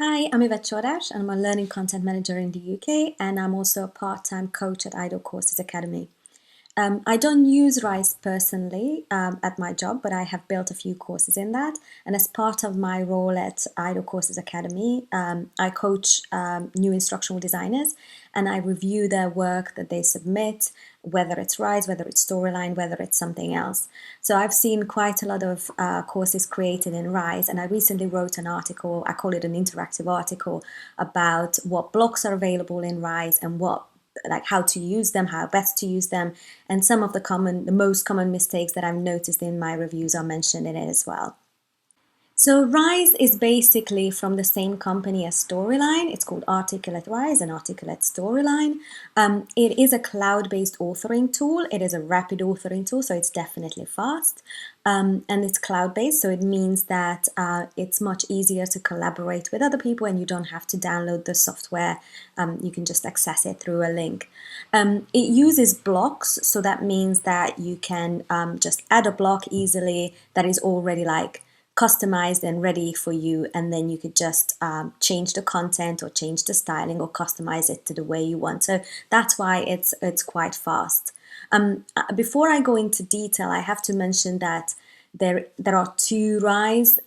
Hi, I'm Yvette Chodash, and I'm a learning content manager in the UK, and I'm also a part-time coach at Idle Courses Academy. I don't use Rise personally at my job, but I have built a few courses in that. And as part of my role at Idle Courses Academy, I coach new instructional designers and I review their work that they submit, whether it's Rise, whether it's Storyline, whether it's something else. So I've seen quite a lot of courses created in Rise, and I recently wrote an article, I call it an interactive article, about what blocks are available in Rise and how to use them, how best to use them, and some of the most common mistakes that I've noticed in my reviews are mentioned in it as well. So Rise is basically from the same company as Storyline. It's called Articulate Rise and Articulate Storyline. It is a cloud-based authoring tool. It is a rapid authoring tool, so it's definitely fast. And it's cloud-based, so it means that it's much easier to collaborate with other people and you don't have to download the software. You can just access it through a link. It uses blocks, so that means that you can just add a block easily that is already customized and ready for you, and then you could just change the content or change the styling or customize it to the way you want. So that's why it's quite fast. Before I go into detail, I have to mention that there are two Rise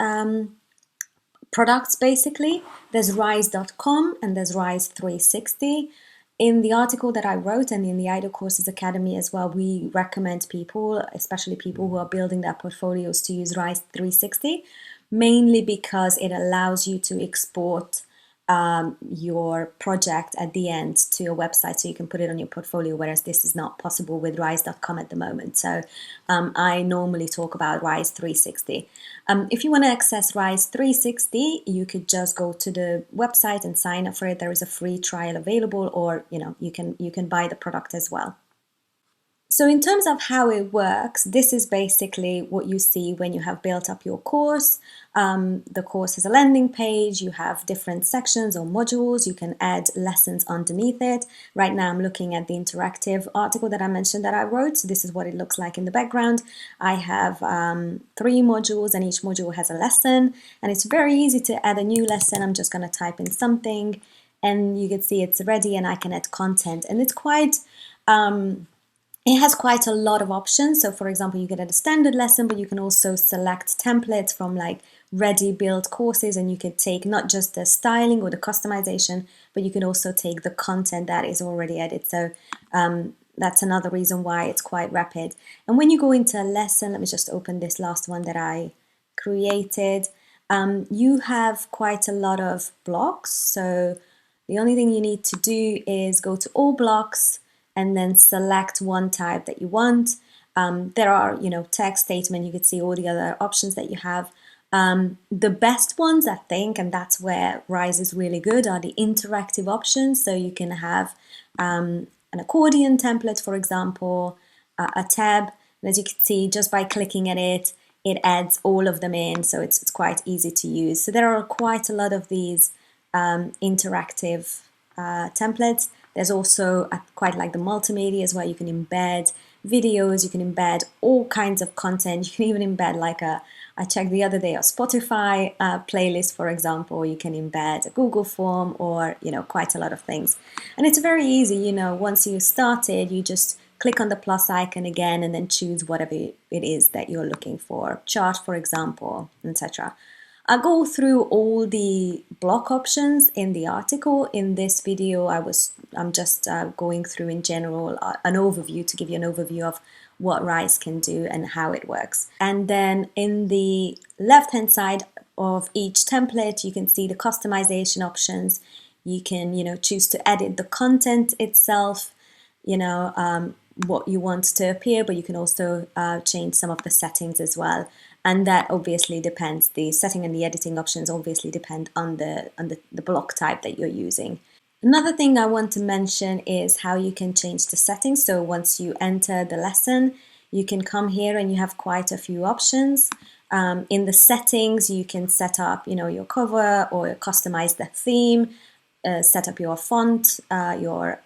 products basically. There's Rise.com and there's Rise 360. In the article that I wrote and in the Idle Courses Academy as well, we recommend people, especially people who are building their portfolios, to use Rise 360, mainly because it allows you to export your project at the end to your website so you can put it on your portfolio, whereas this is not possible with Rise.com at the moment. So I normally talk about Rise 360. If you want to access Rise 360, you could just go to the website and sign up for it. There is a free trial available, or you can buy the product as well. So in terms of how it works, this is basically what you see when you have built up your course. The course has a landing page, you have different sections or modules, you can add lessons underneath it. Right now I'm looking at the interactive article that I mentioned that I wrote, so this is what it looks like in the background. I have 3 modules and each module has a lesson, and it's very easy to add a new lesson. I'm just going to type in something and you can see it's ready and I can add content, and it's quite... it has quite a lot of options. So for example, you can add a standard lesson, but you can also select templates from ready built courses, and you can take not just the styling or the customization, but you can also take the content that is already added. So that's another reason why it's quite rapid. And when you go into a lesson, let me just open this last one that I created. You have quite a lot of blocks. So the only thing you need to do is go to all blocks and then select one type that you want. There are, text, statement, you could see all the other options that you have. The best ones, I think, and that's where Rise is really good, are the interactive options. So you can have an accordion template, for example, a tab, and as you can see, just by clicking at it, it adds all of them in, so it's quite easy to use. So there are quite a lot of these interactive templates. There's also quite like the multimedia as well. You can embed videos, you can embed all kinds of content. You can even embed I checked the other day, a Spotify playlist, for example. You can embed a Google form or, quite a lot of things. And it's very easy, once you started, you just click on the plus icon again and then choose whatever it is that you're looking for. Chart, for example, etc. I'll go through all the block options in the article. In this video, I'm just going through in general an overview to give you an overview of what Rise can do and how it works. And then in the left-hand side of each template, you can see the customization options. You can, choose to edit the content itself, what you want to appear, but you can also change some of the settings as well. And that obviously depends, the setting and the editing options obviously depend on the block type that you're using. Another thing I want to mention is how you can change the settings. So once you enter the lesson, you can come here and you have quite a few options. In the settings, you can set up, your cover or customize the theme, set up your font, your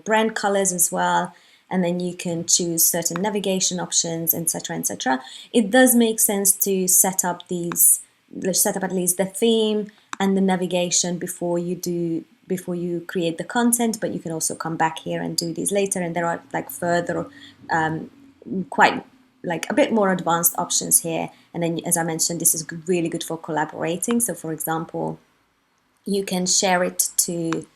brand colors as well. And then you can choose certain navigation options, etc., etc. It does make sense to set up at least the theme and the navigation before you create the content, but you can also come back here and do these later. And there are like further quite like a bit more advanced options here. And then, as I mentioned, this is really good for collaborating. So for example, you can share it to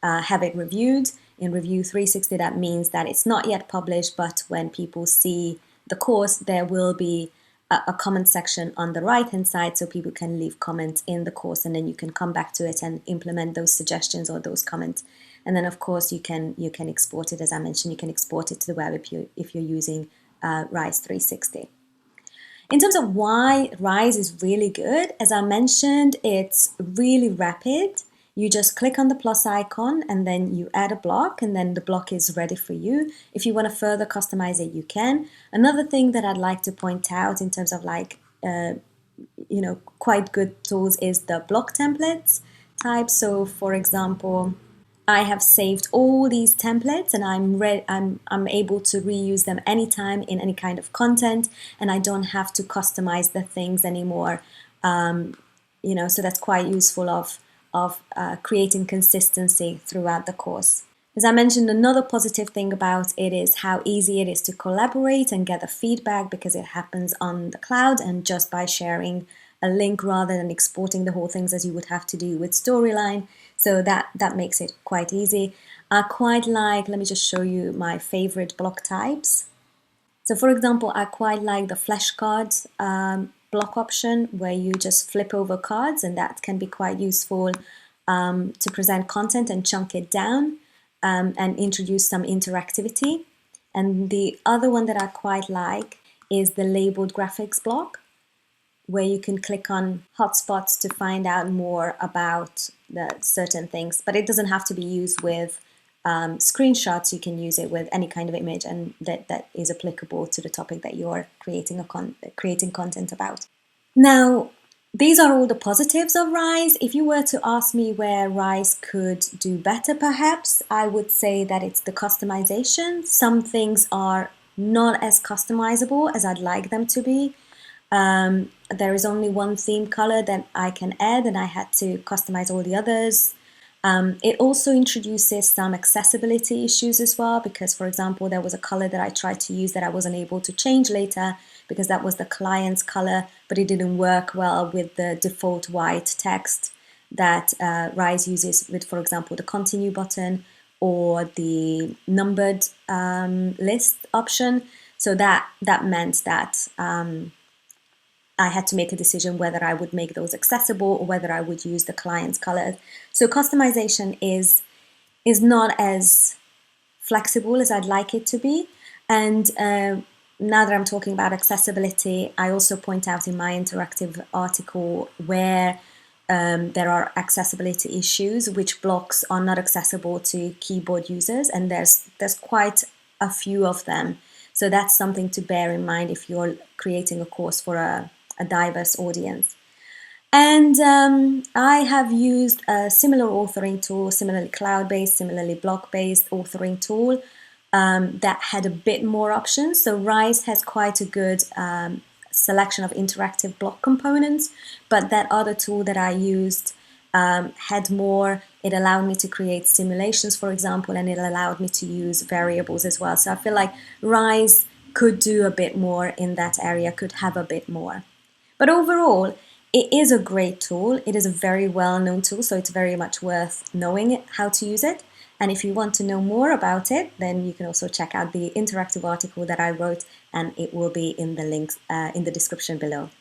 have it reviewed. In Review 360, that means that it's not yet published, but when people see the course, there will be a comment section on the right hand side, so people can leave comments in the course, and then you can come back to it and implement those suggestions or those comments. And then of course you can export it. As I mentioned, you can export it to the web if you're using Rise 360. In terms of why Rise is really good, as I mentioned, it's really rapid. You just click on the plus icon and then you add a block, and then the block is ready for you. If you want to further customize it, you can. Another thing that I'd like to point out in terms of like, quite good tools is the block templates type. So for example, I have saved all these templates, and I'm able to reuse them anytime in any kind of content, and I don't have to customize the things anymore. So that's quite useful of creating consistency throughout the course. As I mentioned, another positive thing about it is how easy it is to collaborate and gather feedback, because it happens on the cloud and just by sharing a link rather than exporting the whole things as you would have to do with Storyline. So that makes it quite easy. I quite like, let me just show you my favorite block types. So for example, I quite like the flashcards block option, where you just flip over cards, and that can be quite useful to present content and chunk it down and introduce some interactivity. And the other one that I quite like is the labeled graphics block, where you can click on hotspots to find out more about the certain things, but it doesn't have to be used with screenshots. You can use it with any kind of image, and that is applicable to the topic that you're creating content about. Now, these are all the positives of Rise. If you were to ask me where Rise could do better, perhaps, I would say that it's the customization. Some things are not as customizable as I'd like them to be. There is only one theme color that I can add, and I had to customize all the others. It also introduces some accessibility issues as well, because for example, there was a color that I tried to use that I wasn't able to change later because that was the client's color, but it didn't work well with the default white text that Rise uses with, for example, the continue button or the numbered list option. So that meant that I had to make a decision whether I would make those accessible or whether I would use the client's colors. So customization is not as flexible as I'd like it to be. And now that I'm talking about accessibility, I also point out in my interactive article where there are accessibility issues, which blocks are not accessible to keyboard users, and there's quite a few of them. So that's something to bear in mind if you're creating a course for a diverse audience. And I have used a similar authoring tool, similarly cloud-based, similarly block-based authoring tool that had a bit more options. So Rise has quite a good selection of interactive block components, but that other tool that I used had more. It allowed me to create simulations, for example, and it allowed me to use variables as well. So I feel like Rise could do a bit more in that area, could have a bit more. But overall, it is a great tool. It is a very well-known tool, so it's very much worth knowing how to use it. And if you want to know more about it, then you can also check out the interactive article that I wrote, and it will be in the links in the description below.